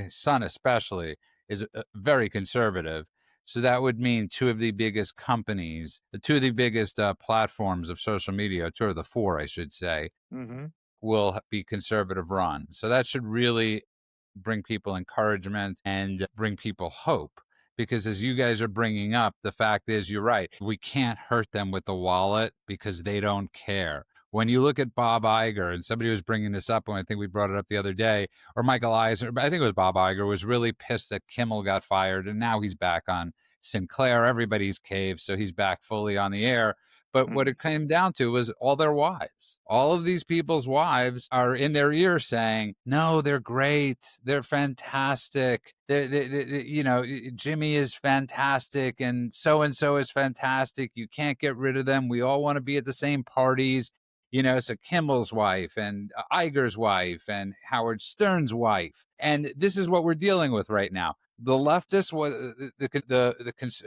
son especially, is very conservative. So that would mean two of the biggest companies, two of the biggest platforms of social media, two of the four, I should say, will be conservative run. So that should really bring people encouragement and bring people hope. Because as you guys are bringing up, the fact is, you're right. We can't hurt them with the wallet because they don't care. When you look at Bob Iger, and somebody was bringing this up, and I think we brought it up the other day, or Michael Eisner, but I think it was Bob Iger, was really pissed that Kimmel got fired, and now he's back on Sinclair. Everybody's caved, so he's back fully on the air. But what it came down to was all their wives. All of these people's wives are in their ear saying, no, they're great. They're fantastic. Jimmy is fantastic and so is fantastic. You can't get rid of them. We all want to be at the same parties. So Kimmel's wife and Iger's wife and Howard Stern's wife. And this is what we're dealing with right now. The leftists, the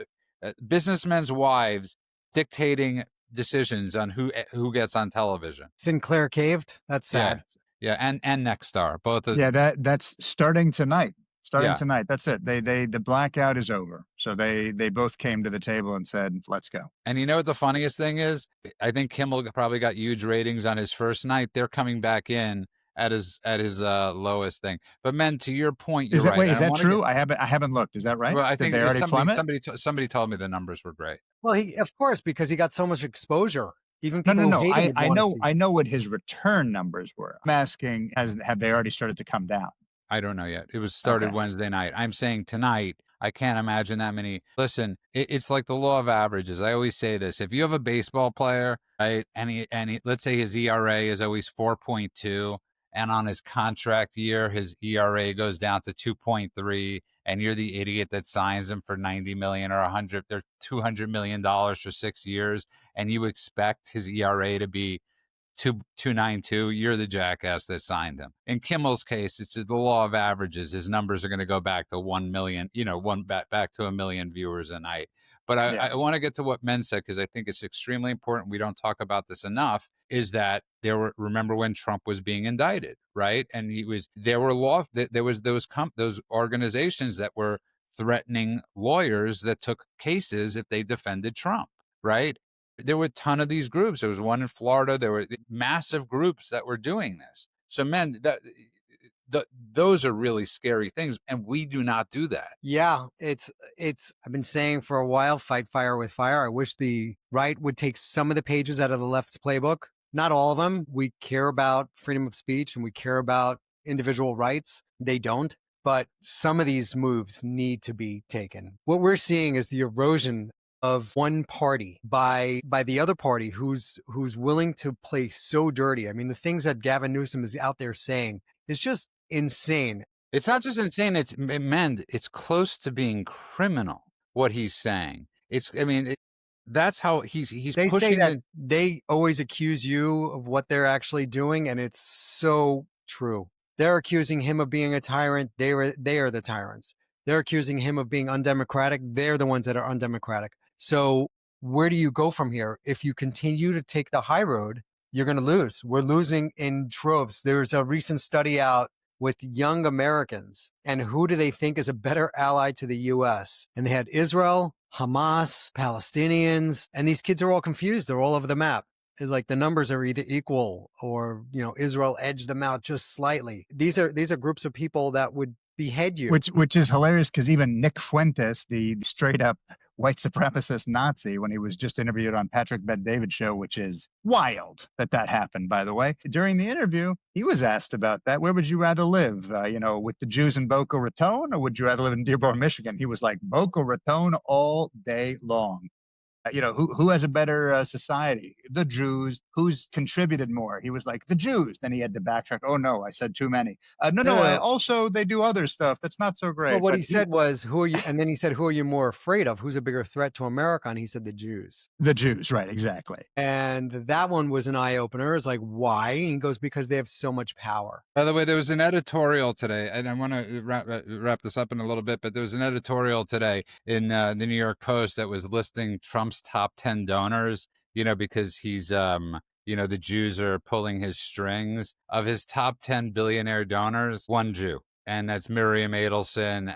businessmen's wives dictating decisions on who gets on television. Sinclair caved. That's sad. Yeah, and Nexstar, both of that's starting tonight. Tonight. That's it. The blackout is over. So they both came to the table and said, let's go. And you know what the funniest thing is? I think Kimmel probably got huge ratings on his first night. They're coming back in at his lowest thing. But men, to your point, you're right. Wait, is that true? I haven't looked. Is that right? Well, I think they already plummet? Somebody told me the numbers were great. Well, of course, because he got so much exposure. Even people no. Who hate him I know what his return numbers were. I'm asking, have they already started to come down? I don't know yet. It was started Wednesday night. I'm saying tonight. I can't imagine that many. Listen, it's like the law of averages. I always say this: if you have a baseball player, right, and he, let's say his ERA is always 4.2, and on his contract year, his ERA goes down to 2.3, and you're the idiot that signs him for $90 million or $200 million for 6 years, and you expect his ERA to be 2.92, you're the jackass that signed him. In Kimmel's case, it's the law of averages. His numbers are going to go back to 1 million, back to 1 million viewers a night. But I want to get to what men said, because I think it's extremely important. We don't talk about this enough, is that remember when Trump was being indicted, right? And there was those organizations that were threatening lawyers that took cases if they defended Trump, right? There were a ton of these groups. There was one in Florida. There were massive groups that were doing this. So, men, those are really scary things, and we do not do that. Yeah, it's I've been saying for a while, fight fire with fire. I wish the right would take some of the pages out of the left's playbook. Not all of them. We care about freedom of speech and we care about individual rights. They don't. But some of these moves need to be taken. What we're seeing is the erosion of one party by the other party who's willing to play so dirty. I mean, the things that Gavin Newsom is out there saying is just insane. It's not just insane. It's close to being criminal what he's saying. That's how he's They say pushing that it. they always accuse you of what they're actually doing, and it's so true. They're accusing him of being a tyrant. They are the tyrants. They're accusing him of being undemocratic. They're the ones that are undemocratic. So where do you go from here? If you continue to take the high road, you're going to lose. We're losing in droves. There's a recent study out with young Americans, and who do they think is a better ally to the U.S.? And they had Israel, Hamas, Palestinians, and these kids are all confused. They're all over the map. It's like the numbers are either equal or, Israel edged them out just slightly. These are groups of people that would behead you. Which is hilarious because even Nick Fuentes, the straight up white supremacist Nazi, when he was just interviewed on Patrick Bet-David show, which is wild that happened, by the way. During the interview, he was asked about that. Where would you rather live, with the Jews in Boca Raton, or would you rather live in Dearborn, Michigan? He was like, Boca Raton all day long. Who has a better society? The Jews. Who's contributed more? He was like, the Jews. Then he had to backtrack. Oh, no, I said too many. No, No. also they do other stuff that's not so great. Well, what he said was, who are you? And then he said, who are you more afraid of? Who's a bigger threat to America? And he said, the Jews. The Jews, right, exactly. And that one was an eye opener. It's like, why? And he goes, because they have so much power. By the way, there was an editorial today, and I want to wrap this up in a little bit, but there was an editorial today in the New York Post that was listing Trump's top 10 donors, because he's, the Jews are pulling his strings. Of his top 10 billionaire donors, one Jew, and that's Miriam Adelson.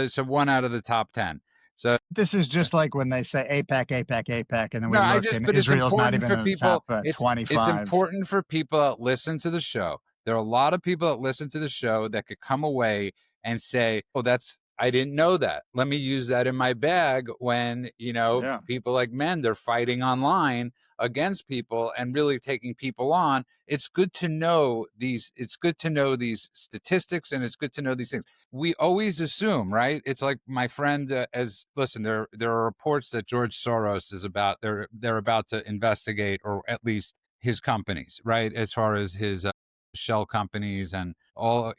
So one out of the top 10. So this is just like when they say APAC, APAC, APAC, and then we look and but Israel's not even for in the people, top it's 25. important for people that listen to the show. There are a lot of people that listen to the show that could come away and say, oh, I didn't know that. Let me use that in my bag when, people like men, they're fighting online against people and really taking people on. It's good to know these statistics, and it's good to know these things. We always assume, right? It's like my friend there are reports that George Soros they're about to investigate, or at least his companies, right? As far as his shell companies and all,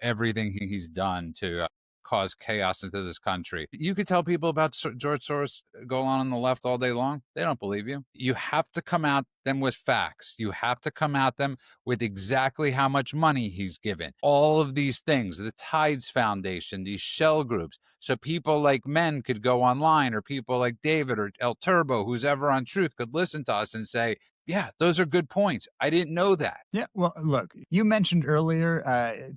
everything he's done to cause chaos into this country. You could tell people about George Soros go on the left all day long. They don't believe you. You have to come at them with facts. You have to come at them with exactly how much money he's given. All of these things, the Tides Foundation, these shell groups. So people like men could go online, or people like David or El Turbo, who's ever on Truth, could listen to us and say, yeah, those are good points. I didn't know that. Yeah, well, look, you mentioned earlier,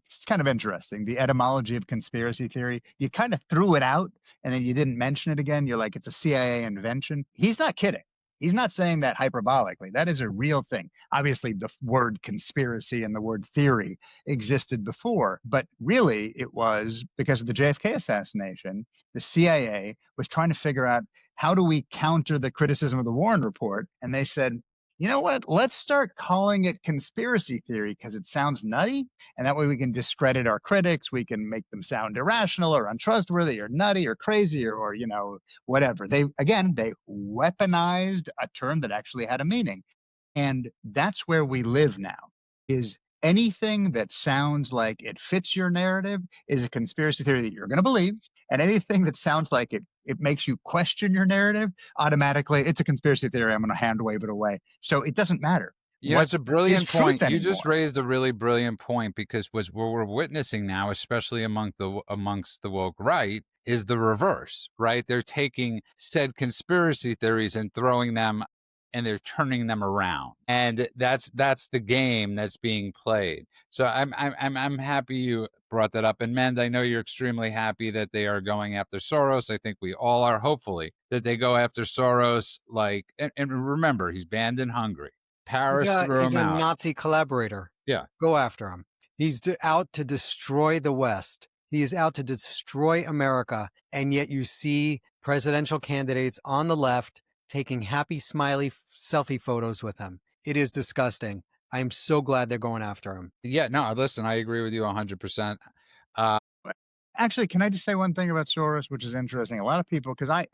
it's kind of interesting, the etymology of conspiracy theory. You kind of threw it out and then you didn't mention it again. You're like, it's a CIA invention. He's not kidding. He's not saying that hyperbolically. That is a real thing. Obviously, the word conspiracy and the word theory existed before, but really it was because of the JFK assassination. The CIA was trying to figure out, how do we counter the criticism of the Warren Report? And they said, you know what? Let's start calling it conspiracy theory because it sounds nutty. And that way we can discredit our critics. We can make them sound irrational or untrustworthy or nutty or crazy or whatever. They weaponized a term that actually had a meaning. And that's where we live now, is anything that sounds like it fits your narrative is a conspiracy theory that you're going to believe. And anything that sounds like it makes you question your narrative, automatically, it's a conspiracy theory. I'm going to hand wave it away. So it doesn't matter. It's a brilliant point. You just anymore? raised a really brilliant point, because what we're witnessing now, especially amongst the woke right, is the reverse, right? They're taking said conspiracy theories and throwing them and they're turning them around. And that's the game that's being played. So I'm happy you brought that up. And Mend, I know you're extremely happy that they are going after Soros. I think we all are, hopefully, that they go after Soros. And remember, he's banned in Hungary. Paris threw He's him a out. Nazi collaborator. Yeah. Go after him. He's out to destroy the West. He is out to destroy America. And yet you see presidential candidates on the left taking happy, smiley selfie photos with him. It is disgusting. I am so glad they're going after him. Yeah, no, listen, I agree with you 100%. Actually, can I just say one thing about Soros, which is interesting? A lot of people, because I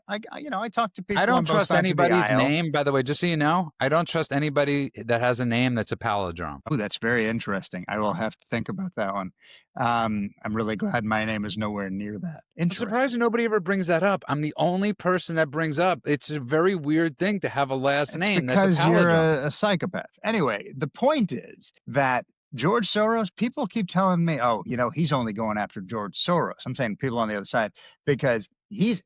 talk to people I on don't both trust sides of the anybody's aisle. name, by the way, just so you know. I don't trust anybody that has a name that's a palindrome. Oh, that's very interesting. I will have to think about that one. I'm really glad my name is nowhere near that. I'm Interesting. surprised nobody ever brings that up. I'm the only person that brings up. It's a very weird thing to have a last It's name that's a because you're palindrome. a psychopath. Anyway, the point is that George Soros, people keep telling me, oh, he's only going after George Soros. I'm saying people on the other side, because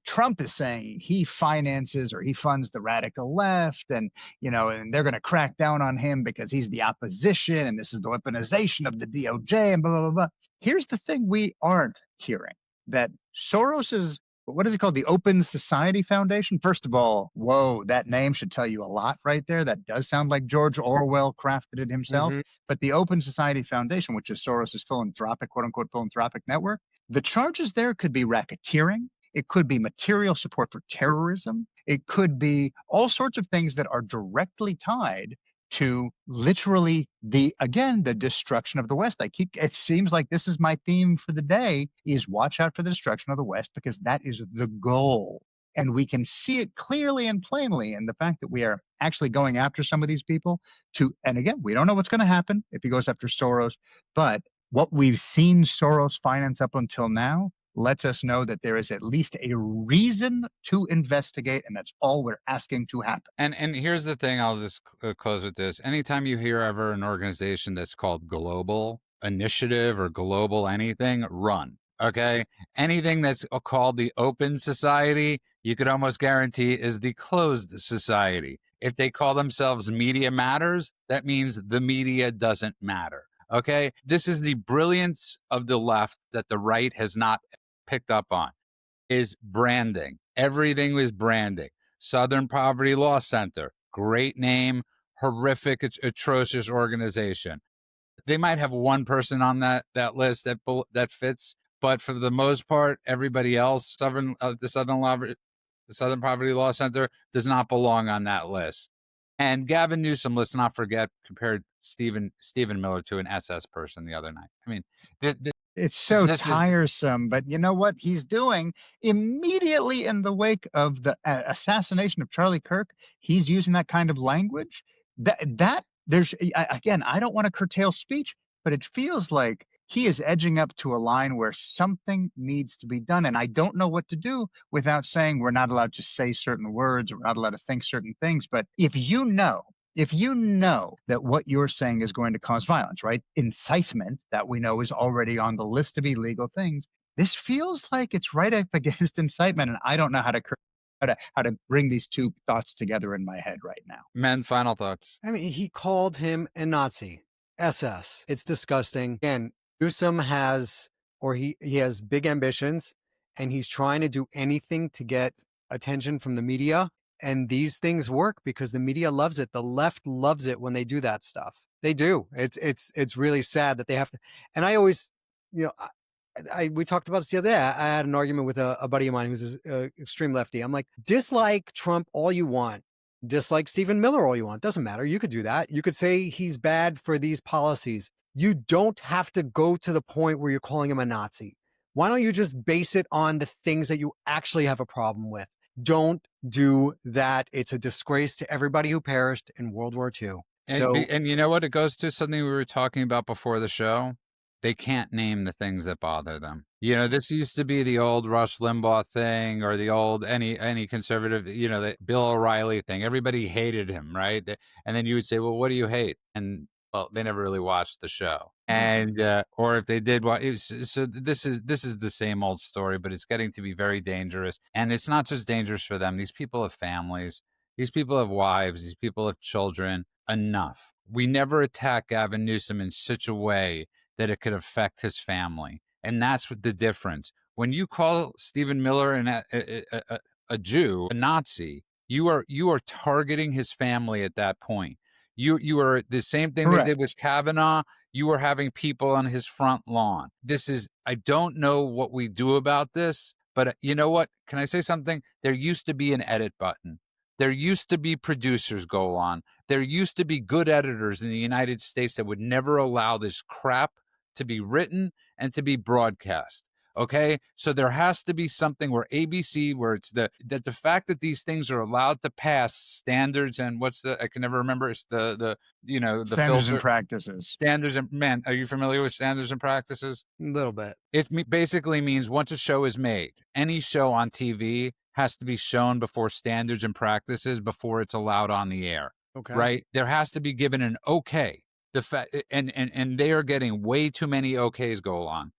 Trump is saying he finances or he funds the radical left, and they're going to crack down on him because he's the opposition and this is the weaponization of the DOJ and blah, blah, blah, blah. Here's the thing we aren't hearing, that Soros's, what is it called? The Open Society Foundation. First of all, whoa, that name should tell you a lot right there. That does sound like George Orwell crafted it himself. Mm-hmm. But the Open Society Foundation, which is Soros's philanthropic, quote unquote, philanthropic network, the charges there could be racketeering. It could be material support for terrorism. It could be all sorts of things that are directly tied to literally the destruction of the West. It seems like this is my theme for the day, is watch out for the destruction of the West, because that is the goal. And we can see it clearly and plainly in the fact that we are actually going after some of these people and again, we don't know what's going to happen if he goes after Soros, but what we've seen Soros finance up until now lets us know that there is at least a reason to investigate, and that's all we're asking to happen. And here's the thing, I'll just close with this. Anytime you hear ever an organization that's called Global Initiative or Global anything, run. Okay? Anything that's called the Open Society, you could almost guarantee is the closed society. If they call themselves Media Matters, that means the media doesn't matter. Okay? This is the brilliance of the left that the right has not picked up on, is branding. Everything is branding. Southern Poverty Law Center, great name, horrific, atrocious organization. They might have one person on that list that fits, but for the most part, everybody else, the Southern Poverty Law Center does not belong on that list. And Gavin Newsom, let's not forget, compared Stephen Miller to an SS person the other night. I mean, it's so this is tiresome, but you know what he's doing? Immediately in the wake of the assassination of Charlie Kirk, he's using that kind of language. Again, I don't want to curtail speech, but it feels like he is edging up to a line where something needs to be done. And I don't know what to do without saying we're not allowed to say certain words, or we're not allowed to think certain things. But if you know that what you're saying is going to cause violence, right? Incitement, that we know is already on the list of illegal things. This feels like it's right up against incitement, and I don't know how to bring these two thoughts together in my head right now. Men, final thoughts. I mean, he called him a Nazi, SS. It's disgusting. And Newsom he has big ambitions, and he's trying to do anything to get attention from the media. And these things work because the media loves it. The left loves it when they do that stuff. They do. It's really sad that they have to. And I always, we talked about this the other day. I had an argument with a buddy of mine who's an extreme lefty. I'm like, dislike Trump all you want. Dislike Stephen Miller all you want. Doesn't matter. You could do that. You could say he's bad for these policies. You don't have to go to the point where you're calling him a Nazi. Why don't you just base it on the things that you actually have a problem with? Don't do that. It's a disgrace to everybody who perished in World War II. And you know what? It goes to something we were talking about before the show. They can't name the things that bother them. This used to be the old Rush Limbaugh thing, or the old any conservative, the Bill O'Reilly thing. Everybody hated him, right? And then you would say, well, what do you hate? And well, they never really watched the show. And or if they did, so this is the same old story, but it's getting to be very dangerous. And it's not just dangerous for them. These people have families. These people have wives. These people have children. Enough. We never attack Gavin Newsom in such a way that it could affect his family. And that's what the difference. When you call Stephen Miller a Jew, a Nazi, you are targeting his family at that point. You are the same thing they did with Correct. Kavanaugh. You are having people on his front lawn. This is, I don't know what we do about this, but you know what? Can I say something? There used to be an edit button. There used to be producers go on. There used to be good editors in the United States that would never allow this crap to be written and to be broadcast. Okay, so there has to be something where ABC, where it's the fact that these things are allowed to pass standards, and I can never remember, it's the the Standards and filter practices. standards. And man, are you familiar with standards and practices? A little bit. It basically means once a show is made, any show on TV has to be shown before standards and practices before it's allowed on the air. Okay. Right? There has to be given an okay. And they are getting way too many okays go on.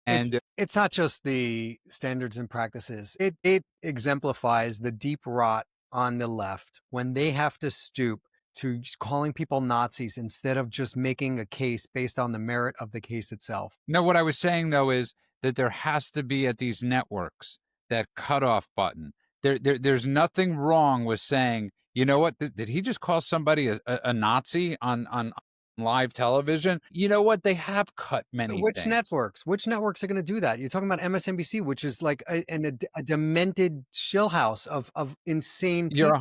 And It's not just the standards and practices. It exemplifies the deep rot on the left when they have to stoop to calling people Nazis instead of just making a case based on the merit of the case itself. no, what I was saying though is that there has to be at these networks that cutoff button. There's nothing wrong with saying, you know what? Did he just call somebody a Nazi on live television? You know what? They have cut many Which things. networks? Which networks are going to do that? You're talking about MSNBC, which is like a demented shill house of insane people. You're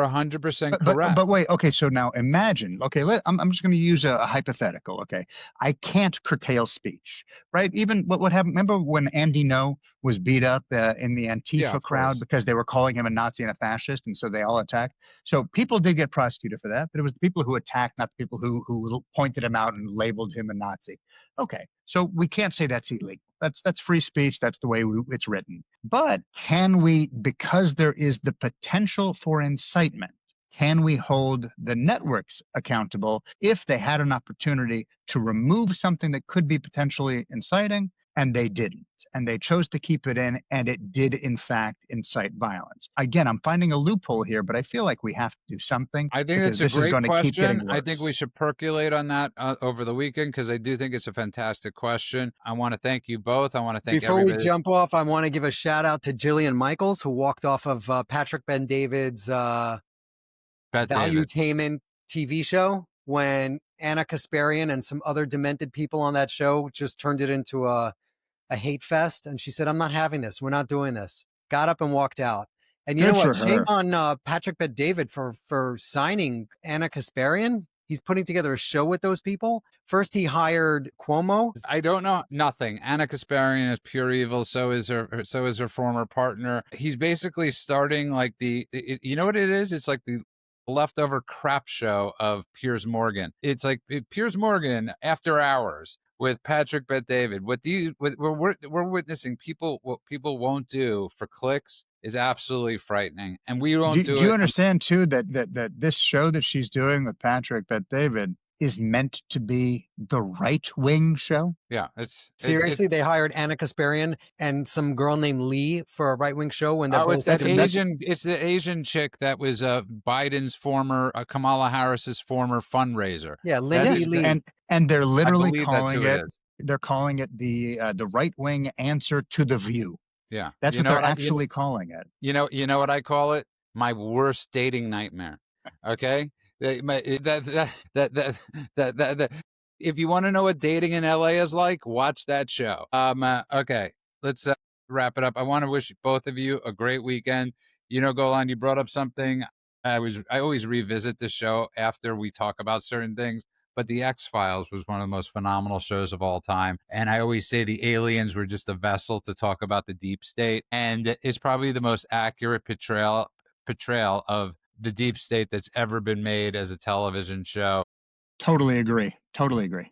100% correct. But wait, okay, so now imagine, okay, I'm just going to use a hypothetical, okay? I can't curtail speech, right? Even what happened, remember when Andy No was beat up in the Antifa of crowd course. because they were calling him a Nazi and a fascist, and so they all attacked? So people did get prosecuted for that, but it was the people who attacked, not the people who pointed him out and labeled him a Nazi. Okay, so we can't say that's illegal. That's free speech. That's the way it's written. But can we, because there is the potential for incitement, can we hold the networks accountable if they had an opportunity to remove something that could be potentially inciting and they didn't? And they chose to keep it in, and it did, in fact, incite violence. Again, I'm finding a loophole here, but I feel like we have to do something. I think because it's a this is great going to keep getting question. worse. I think we should percolate on that over the weekend because I do think it's a fantastic question. I want to thank you both. I want to thank Before everybody. we jump off, I want to give a shout out to Jillian Michaels, who walked off of Patrick Ben-David's Valuetainment TV show when Anna Kasparian and some other demented people on that show just turned it into a hate fest. And she said, I'm not having this. We're not doing this. Got up and walked out. And you Good know what? for Shame her. on Patrick Bet-David for signing Anna Kasparian. He's putting together a show with those people. First, he hired Cuomo. I don't know nothing. Anna Kasparian is pure evil. So is her former partner. He's basically starting like you know what it is? It's like the leftover crap show of Piers Morgan. It's like Piers Morgan after hours with Patrick Bet-David. What we're witnessing, what people won't do for clicks is absolutely frightening, and we won't do Do you it. understand too that this show that she's doing with Patrick Bet-David is meant to be the right-wing show? Yeah, it's Seriously, they hired Anna Kasparian and some girl named Lee for a right-wing show when they're it's both that Asian. It's the Asian chick that was Biden's former, Kamala Harris's former fundraiser. Yeah, Lindsay Lee. And they're literally believe that's calling who it it. is. They're calling it the right-wing answer to The View. Yeah, That's You what know they're I- actually calling it. You know what I call it? My worst dating nightmare. Okay, that. If you want to know what dating in LA is like, watch that show. Okay, let's wrap it up. I want to wish both of you a great weekend. Golan, you brought up something. I always revisit the show after we talk about certain things. But The X-Files was one of the most phenomenal shows of all time. And I always say the aliens were just a vessel to talk about the deep state. And it's probably the most accurate portrayal of the deep state that's ever been made as a television show. Totally agree.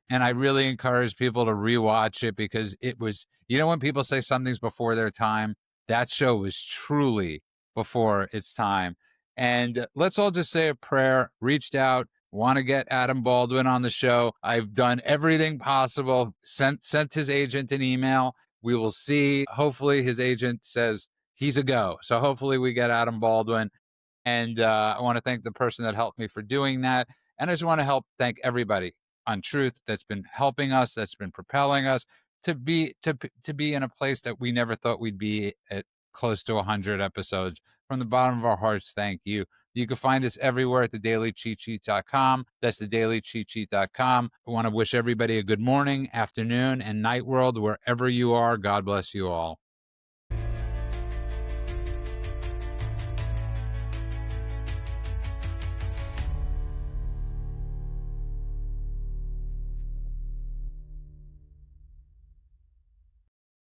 And I really encourage people to rewatch it because it was, when people say something's before their time, that show was truly before its time. And let's all just say a prayer, reached out, want to get Adam Baldwin on the show. I've done everything possible, sent his agent an email. We will see. Hopefully his agent says he's a go. So hopefully we get Adam Baldwin. And I want to thank the person that helped me for doing that. And I just want to thank everybody on Truth that's been helping us, that's been propelling us to be in a place that we never thought we'd be at, close to 100 episodes. From the bottom of our hearts, thank you. You can find us everywhere at thedailycheatsheet.com. That's thedailycheatsheet.com. I want to wish everybody a good morning, afternoon, and night world, wherever you are. God bless you all.